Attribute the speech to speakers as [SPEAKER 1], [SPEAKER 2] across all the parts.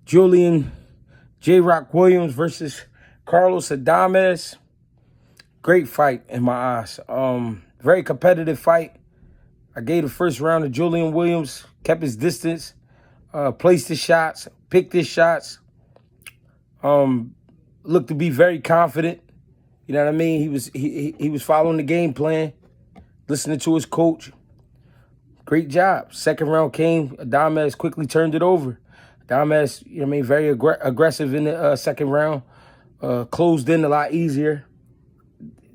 [SPEAKER 1] Julian J-Rock Williams versus Carlos Adames. Great fight in my eyes. Very competitive fight. I gave the first round to Julian Williams, kept his distance, placed his shots, picked his shots. Looked to be very confident. You know what I mean? He was following the game plan, listening to his coach. Great job. Second round came. Adames quickly turned it over. Adames, you know what I mean, very aggressive in the second round. Closed in a lot easier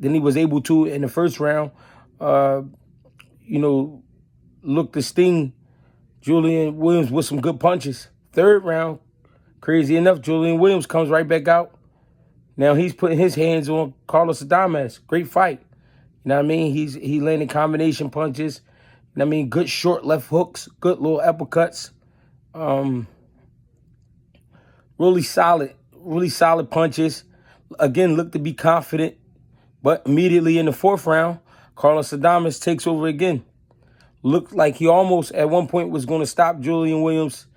[SPEAKER 1] than he was able to in the first round. Looked to sting Julian Williams with some good punches. Third round, crazy enough, Julian Williams comes right back out. Now he's putting his hands on Carlos Adames. Great fight. You know what I mean? He landed combination punches. You know what I mean? Good short left hooks. Good little uppercuts. Really solid punches. Again, looked to be confident. But immediately in the fourth round, Carlos Adames takes over again. Looked like he almost at one point was going to stop Julian Williams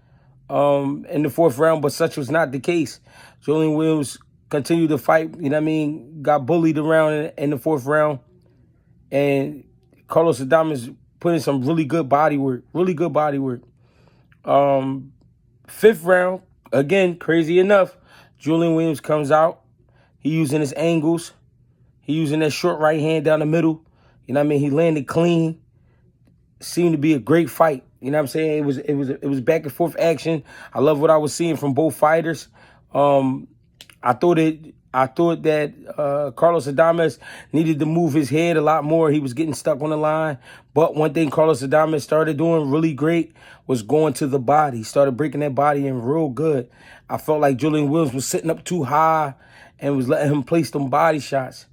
[SPEAKER 1] in the fourth round, but such was not the case. Julian Williams continued to fight, you know what I mean, got bullied around in the fourth round. And Carlos Adames put in some really good body work. Fifth round, again, crazy enough, Julian Williams comes out. He using his angles. He using that short right hand down the middle. You know what I mean? He landed clean. Seemed to be a great fight. You know what I'm saying? It was back and forth action. I love what I was seeing from both fighters. I thought that Carlos Adames needed to move his head a lot more. He was getting stuck on the line. But one thing Carlos Adames started doing really great was going to the body. He started breaking that body in real good. I felt like Julian Williams was sitting up too high and was letting him place them body shots.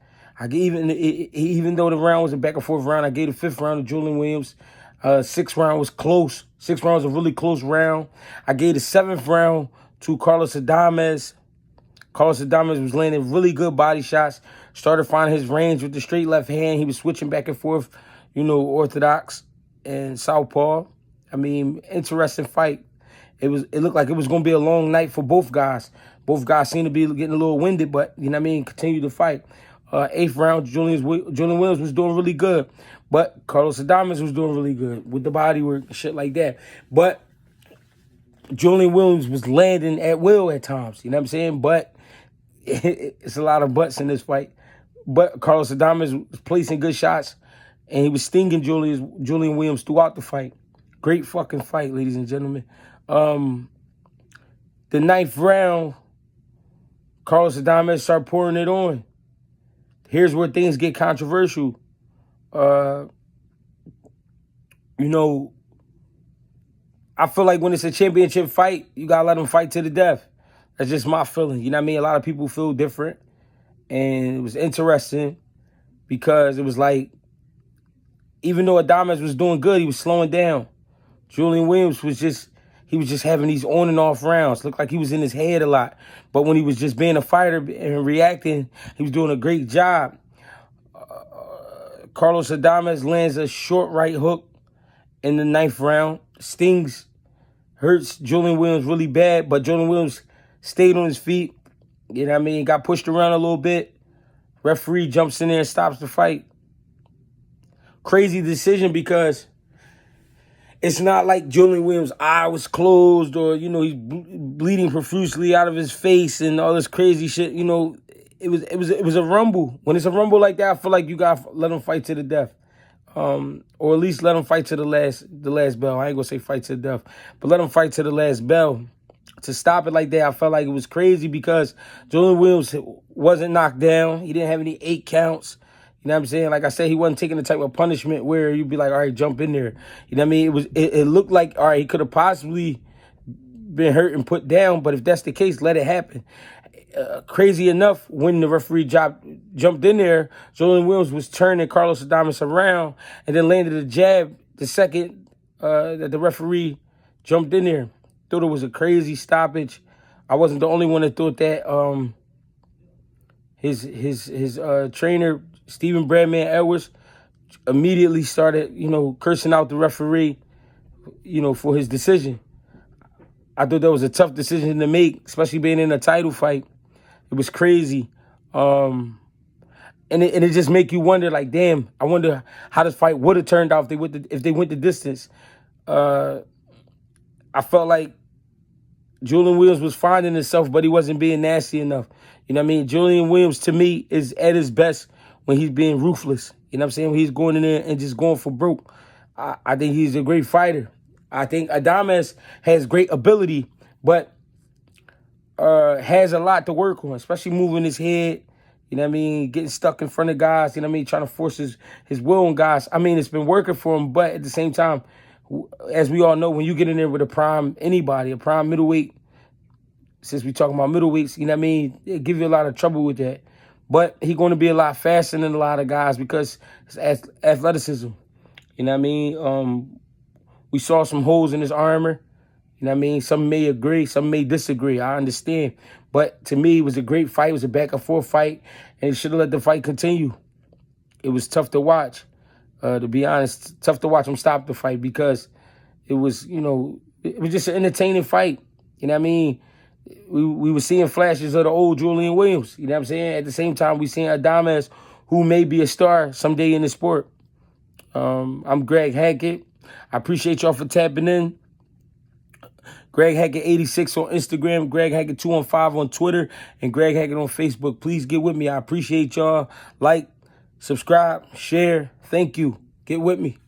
[SPEAKER 1] Even though the round was a back and forth round, I gave the fifth round to Julian Williams. Sixth round was close. Sixth round was a really close round. I gave the seventh round to Carlos Adames. Carlos Adames was landing really good body shots. Started finding his range with the straight left hand. He was switching back and forth, orthodox and southpaw. I mean, interesting fight. It looked like it was going to be a long night for both guys. Both guys seemed to be getting a little winded, but, you know what I mean, continued to fight. Eighth round, Julian Williams was doing really good. But Carlos Adames was doing really good with the body work and shit like that. But Julian Williams was landing at will at times. You know what I'm saying? But it's a lot of buts in this fight. But Carlos Adames was placing good shots. And he was stinging Julian Williams throughout the fight. Great fucking fight, ladies and gentlemen. The ninth round, Carlos Adames started pouring it on. Here's where things get controversial. I feel like when it's a championship fight, you gotta let them fight to the death. That's just my feeling. You know what I mean? A lot of people feel different. And it was interesting because it was like, even though Adames was doing good, he was slowing down. Julian Williams was just having these on and off rounds. Looked like he was in his head a lot. But when he was just being a fighter and reacting, he was doing a great job. Carlos Adames lands a short right hook in the ninth round. Stings, hurts Julian Williams really bad, but Julian Williams stayed on his feet. You know what I mean? Got pushed around a little bit. Referee jumps in there and stops the fight. Crazy decision because it's not like Julian Williams' eye was closed or, he's bleeding profusely out of his face and all this crazy shit. It was a rumble. When it's a rumble like that, I feel like you gotta let them fight to the death, or at least let them fight to the last bell. I ain't gonna say fight to the death, but let them fight to the last bell. To stop it like that, I felt like it was crazy because Julian Williams wasn't knocked down. He didn't have any 8 counts. You know what I'm saying? Like I said, he wasn't taking the type of punishment where you'd be like, all right, jump in there. You know what I mean? It looked like, all right, he could have possibly been hurt and put down, but if that's the case, let it happen. Crazy enough, when the referee jumped in there, Julian Williams was turning Carlos Adames around and then landed a jab the second that the referee jumped in there. Thought it was a crazy stoppage. I wasn't the only one that thought that. His trainer, Stephen Bradman Edwards, immediately started, cursing out the referee, for his decision. I thought that was a tough decision to make, especially being in a title fight. It was crazy. And it just make you wonder, like, damn, I wonder how this fight would have turned out if they went the distance. I felt like Julian Williams was finding himself, but he wasn't being nasty enough. You know what I mean? Julian Williams, to me, is at his best when he's being ruthless. You know what I'm saying? When he's going in there and just going for broke. I think he's a great fighter. I think Adames has great ability, but has a lot to work on, especially moving his head. You know what I mean? Getting stuck in front of guys, you know what I mean? Trying to force his will on guys. I mean, it's been working for him, but at the same time, as we all know, when you get in there with a prime middleweight, since we talking about middleweights, you know what I mean? It give you a lot of trouble with that. But he's going to be a lot faster than a lot of guys because it's athleticism. You know what I mean? We saw some holes in his armor. You know what I mean? Some may agree, some may disagree. I understand. But to me, it was a great fight. It was a back-and-forth fight, and he should have let the fight continue. It was tough to watch. To be honest, tough to watch him stop the fight because it was, it was just an entertaining fight. You know what I mean? We were seeing flashes of the old Julian Williams. You know what I'm saying? At the same time, we seeing Adames, who may be a star someday in the sport. I'm Greg Hackett. I appreciate y'all for tapping in. Greg Hackett 86 on Instagram, Greg Hackett 215 on Twitter, and Greg Hackett on Facebook. Please get with me. I appreciate y'all. Like, subscribe, share. Thank you. Get with me.